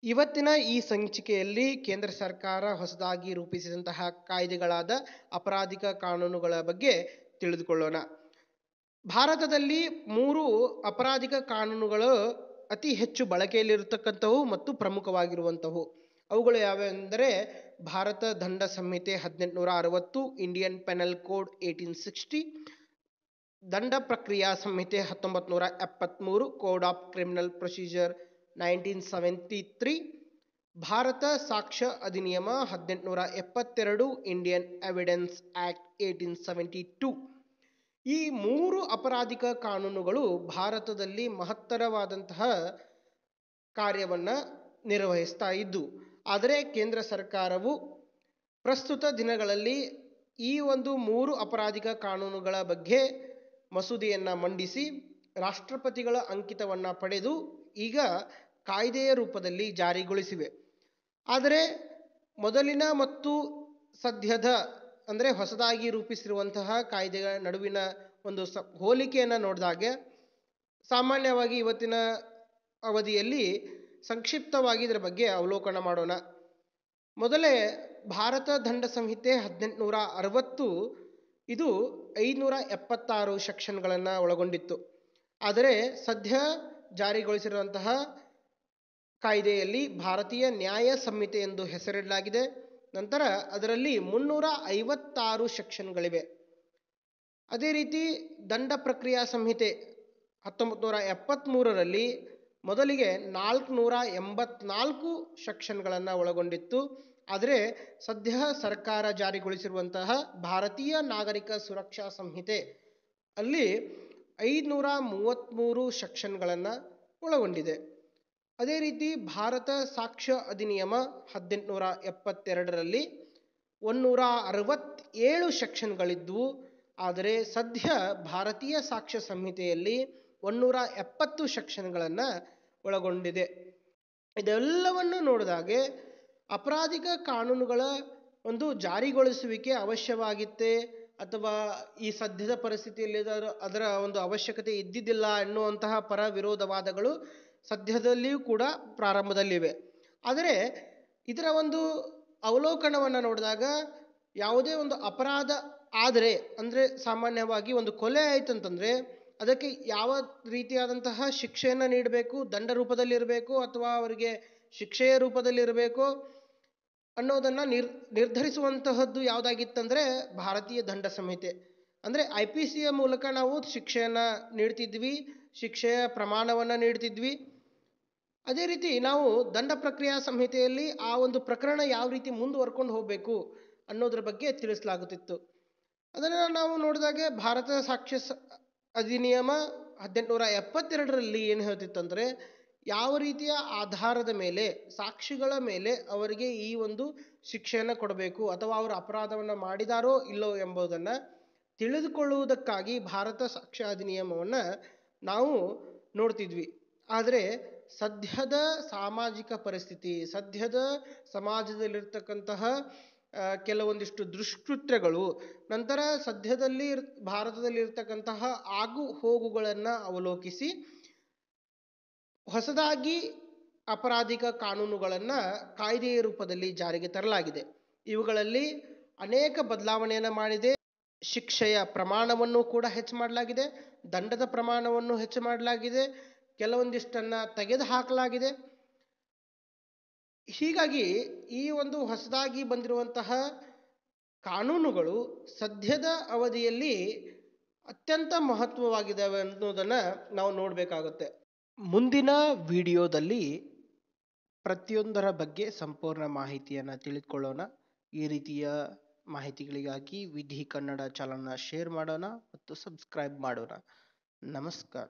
ಇವತ್ತಿನ ಈ ಸಂಚಿಕೆಯಲ್ಲಿ ಕೇಂದ್ರ ಸರ್ಕಾರ ಹೊಸದಾಗಿ ರೂಪಿಸಿದಂತಹ ಕಾಯ್ದೆಗಳಾದ ಅಪರಾಧಿಕ ಕಾನೂನುಗಳ ಬಗ್ಗೆ ತಿಳಿದುಕೊಳ್ಳೋಣ. ಭಾರತದಲ್ಲಿ 3 ಅಪರಾಧಿಕ ಕಾನೂನುಗಳು ಅತಿ ಹೆಚ್ಚು ಬಳಕೆಯಲ್ಲಿರತಕ್ಕಂಥವು ಮತ್ತು ಪ್ರಮುಖವಾಗಿರುವಂಥವು. ಅವುಗಳು ಯಾವೆಂದರೆ ಭಾರತ ದಂಡ ಸಂಹಿತೆ 1860, ಇಂಡಿಯನ್ ಪೆನಲ್ ಕೋಡ್ 1860, ದಂಡ ಪ್ರಕ್ರಿಯಾ ಸಂಹಿತೆ 1973, code of criminal procedure 1973, Bharat ಸಾಕ್ಷ್ಯ ಅಧಿನಿಯಮ 1872, ಇಂಡಿಯನ್ ಎವಿಡೆನ್ಸ್ ಆಕ್ಟ್ 1872. ಈ 3 ಅಪರಾಧಿಕ ಕಾನೂನುಗಳು ಭಾರತದಲ್ಲಿ ಮಹತ್ತರವಾದಂತಹ ಕಾರ್ಯವನ್ನು ನಿರ್ವಹಿಸ್ತಾ ಇದ್ದು, ಆದರೆ ಕೇಂದ್ರ ಸರ್ಕಾರವು ಪ್ರಸ್ತುತ ದಿನಗಳಲ್ಲಿ ಈ ಒಂದು 3 ಅಪರಾಧಿಕ ಕಾನೂನುಗಳ ಬಗ್ಗೆ ಮಸೂದೆಯನ್ನು ಮಂಡಿಸಿ ರಾಷ್ಟ್ರಪತಿಗಳ ಅಂಕಿತವನ್ನು ಪಡೆದು ಈಗ ಕಾಯ್ದೆಯ ರೂಪದಲ್ಲಿ ಜಾರಿಗೊಳಿಸಿವೆ. ಆದರೆ ಮೊದಲಿನ ಮತ್ತು ಸದ್ಯದ ಅಂದರೆ ಹೊಸದಾಗಿ ರೂಪಿಸಿರುವಂತಹ ಕಾಯ್ದೆಗಳ ನಡುವಿನ ಒಂದು ಹೋಲಿಕೆಯನ್ನು ನೋಡಿದಾಗ ಸಾಮಾನ್ಯವಾಗಿ ಇವತ್ತಿನ ಅವಧಿಯಲ್ಲಿ ಸಂಕ್ಷಿಪ್ತವಾಗಿ ಇದರ ಬಗ್ಗೆ ಅವಲೋಕನ ಮಾಡೋಣ. ಮೊದಲೇ ಭಾರತ ದಂಡ ಸಂಹಿತೆ 1860 ಇದು 576 ಸೆಕ್ಷನ್ಗಳನ್ನು ಒಳಗೊಂಡಿತ್ತು. ಆದರೆ ಸದ್ಯ ಜಾರಿಗೊಳಿಸಿರುವಂತಹ ಕಾಯ್ದೆಯಲ್ಲಿ ಭಾರತೀಯ ನ್ಯಾಯ ಸಂಹಿತೆ ಎಂದು ಹೆಸರಿಡಲಾಗಿದೆ. ನಂತರ ಅದರಲ್ಲಿ 356 ಸೆಕ್ಷನ್ಗಳಿವೆ. ಅದೇ ರೀತಿ ದಂಡ ಪ್ರಕ್ರಿಯಾ ಸಂಹಿತೆ 1973ರಲ್ಲಿ ಮೊದಲಿಗೆ 484 ಸೆಕ್ಷನ್ಗಳನ್ನು ಒಳಗೊಂಡಿತ್ತು. ಆದರೆ ಸದ್ಯ ಸರ್ಕಾರ ಜಾರಿಗೊಳಿಸಿರುವಂತಹ ಭಾರತೀಯ ನಾಗರಿಕ ಸುರಕ್ಷಾ ಸಂಹಿತೆ ಅಲ್ಲಿ 533 ಸೆಕ್ಷನ್ಗಳನ್ನು ಒಳಗೊಂಡಿದೆ. ಅದೇ ರೀತಿ ಭಾರತ ಸಾಕ್ಷ್ಯ ಅಧಿನಿಯಮ 1872ರಲ್ಲಿ 167 ಸೆಕ್ಷನ್ಗಳಿದ್ವು. ಆದರೆ ಸದ್ಯ ಭಾರತೀಯ ಸಾಕ್ಷ್ಯ ಸಂಹಿತೆಯಲ್ಲಿ 170 ಸೆಕ್ಷನ್ಗಳನ್ನು ಒಳಗೊಂಡಿದೆ. ಇದೆಲ್ಲವನ್ನು ನೋಡಿದಾಗೆ ಅಪರಾಧಿಕ ಕಾನೂನುಗಳ ಒಂದು ಜಾರಿಗೊಳಿಸುವಿಕೆ ಅವಶ್ಯವಾಗಿತ್ತೆ ಅಥವಾ ಈ ಸದ್ಯದ ಪರಿಸ್ಥಿತಿಯಲ್ಲಿ ಅದರ ಒಂದು ಅವಶ್ಯಕತೆ ಇದ್ದಿದ್ದಿಲ್ಲ ಎನ್ನುವಂತಹ ಪರ ವಿರೋಧವಾದಗಳು ಸದ್ಯದಲ್ಲಿಯೂ ಕೂಡ ಪ್ರಾರಂಭದಲ್ಲಿವೆ. ಆದರೆ ಇದರ ಒಂದು ಅವಲೋಕನವನ್ನು ನೋಡಿದಾಗ ಯಾವುದೇ ಒಂದು ಅಪರಾಧ ಆದರೆ ಅಂದರೆ ಸಾಮಾನ್ಯವಾಗಿ ಒಂದು ಕೊಲೆ ಆಯ್ತಂತಂದರೆ ಅದಕ್ಕೆ ಯಾವ ರೀತಿಯಾದಂತಹ ಶಿಕ್ಷೆಯನ್ನು ನೀಡಬೇಕು, ದಂಡ ರೂಪದಲ್ಲಿರಬೇಕು ಅಥವಾ ಅವರಿಗೆ ಶಿಕ್ಷೆಯ ರೂಪದಲ್ಲಿರಬೇಕು ಅನ್ನೋದನ್ನು ನಿರ್ಧರಿಸುವಂತಹದ್ದು ಯಾವುದಾಗಿತ್ತಂದರೆ ಭಾರತೀಯ ದಂಡ ಸಂಹಿತೆ. ಅಂದರೆ IPCಯ ಮೂಲಕ ನಾವು ಶಿಕ್ಷೆಯನ್ನು ನೀಡ್ತಿದ್ವಿ, ಶಿಕ್ಷೆಯ ಪ್ರಮಾಣವನ್ನು ನೀಡ್ತಿದ್ವಿ. ಅದೇ ರೀತಿ ನಾವು ದಂಡ ಪ್ರಕ್ರಿಯಾ ಸಂಹಿತೆಯಲ್ಲಿ ಆ ಒಂದು ಪ್ರಕರಣ ಯಾವ ರೀತಿ ಮುಂದುವರ್ಕೊಂಡು ಹೋಗಬೇಕು ಅನ್ನೋದ್ರ ಬಗ್ಗೆ ತಿಳಿಸಲಾಗುತ್ತಿತ್ತು. ಅದನ್ನು ನಾವು ನೋಡಿದಾಗೆ ಭಾರತ ಸಾಕ್ಷ್ಯ ಅಧಿನಿಯಮ 1872ರಲ್ಲಿ ಏನು ಹೇಳ್ತಿತ್ತಂದರೆ ಯಾವ ರೀತಿಯ ಆಧಾರದ ಮೇಲೆ, ಸಾಕ್ಷಿಗಳ ಮೇಲೆ ಅವರಿಗೆ ಈ ಒಂದು ಶಿಕ್ಷೆಯನ್ನು ಕೊಡಬೇಕು ಅಥವಾ ಅವರು ಅಪರಾಧವನ್ನು ಮಾಡಿದಾರೋ ಇಲ್ಲೋ ಎಂಬುದನ್ನು ತಿಳಿದುಕೊಳ್ಳುವುದಕ್ಕಾಗಿ ಭಾರತ ಸಾಕ್ಷ್ಯ ಅಧಿನಿಯಮವನ್ನು ನಾವು ನೋಡ್ತಿದ್ವಿ. ಆದರೆ ಸದ್ಯದ ಸಾಮಾಜಿಕ ಪರಿಸ್ಥಿತಿ, ಸದ್ಯದ ಸಮಾಜದಲ್ಲಿರ್ತಕ್ಕಂತಹ ಕೆಲವೊಂದಿಷ್ಟು ದುಷ್ಕೃತ್ಯಗಳು, ನಂತರ ಸದ್ಯದಲ್ಲಿ ಭಾರತದಲ್ಲಿರ್ತಕ್ಕಂತಹ ಆಗು ಹೋಗುಗಳನ್ನು ಅವಲೋಕಿಸಿ ಹೊಸದಾಗಿ ಅಪರಾಧಿಕ ಕಾನೂನುಗಳನ್ನು ಕಾಯ್ದೆಯ ರೂಪದಲ್ಲಿ ಜಾರಿಗೆ ತರಲಾಗಿದೆ. ಇವುಗಳಲ್ಲಿ ಅನೇಕ ಬದಲಾವಣೆಯನ್ನು ಮಾಡಿದೆ. ಶಿಕ್ಷೆಯ ಪ್ರಮಾಣವನ್ನು ಕೂಡ ಹೆಚ್ಚು ಮಾಡಲಾಗಿದೆ, ದಂಡದ ಪ್ರಮಾಣವನ್ನು ಹೆಚ್ಚು ಮಾಡಲಾಗಿದೆ, ಕೆಲವೊಂದಿಷ್ಟನ್ನು ತೆಗೆದುಹಾಕಲಾಗಿದೆ. ಹೀಗಾಗಿ ಈ ಒಂದು ಹೊಸದಾಗಿ ಬಂದಿರುವಂತಹ ಕಾನೂನುಗಳು ಸದ್ಯದ ಅವಧಿಯಲ್ಲಿ ಅತ್ಯಂತ ಮಹತ್ವವಾಗಿದ್ದಾವೆ ಅನ್ನೋದನ್ನು ನಾವು ನೋಡಬೇಕಾಗುತ್ತೆ. ಮುಂದಿನ ವಿಡಿಯೋದಲ್ಲಿ ಪ್ರತಿಯೊಂದರ ಬಗ್ಗೆ ಸಂಪೂರ್ಣ ಮಾಹಿತಿಯನ್ನು ತಿಳಿದುಕೊಳ್ಳೋಣ. ಈ ರೀತಿಯ ಮಾಹಿತಿಗಳಿಗಾಗಿ ವಿಧಿ ಕನ್ನಡ ಚಾನಲ್ನ ಶೇರ್ ಮಾಡೋಣ ಮತ್ತು ಸಬ್ಸ್ಕ್ರೈಬ್ ಮಾಡೋಣ. ನಮಸ್ಕಾರ.